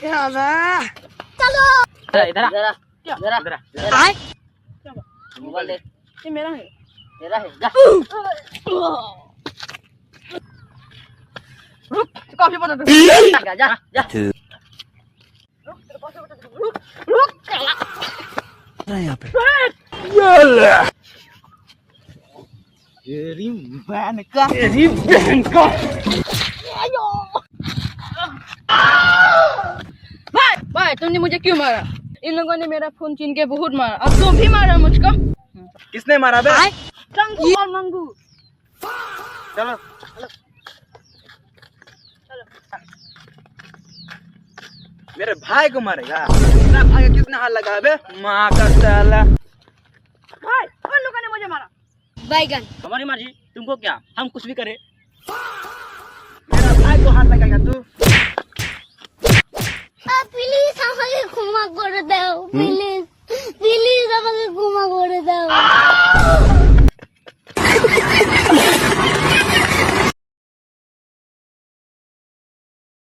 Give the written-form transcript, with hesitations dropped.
चलो इधर आ, क्या इधर आ, इधर आ। आए मोबाइल दे। ये मेरा है तेरा है जा। रुक कॉफी बता दे जा जा जा। रुक तेरे कॉफी बता दे रुक रुक यहाँ पे तेरी बहन का भाई भाई तुमने मुझे क्यों मारा? इन लोगों ने मेरा फोन छीन के बहुत मारा, अब तुम भी मारा मुझको। किसने मारा बे? टंगू और मंगू। चलो मेरे भाई को मारेगा? तेरा भाई का कितना हाल लगा बे? माँ का साला। भाई उन लोगों ने मुझे मारा। बैगन हमारी मर्जी, तुमको क्या? हम कुछ भी करें। मेरा भाई को हाथ लगाएगा तू? प्लीज हमें क्षमा कर दो प्लीज।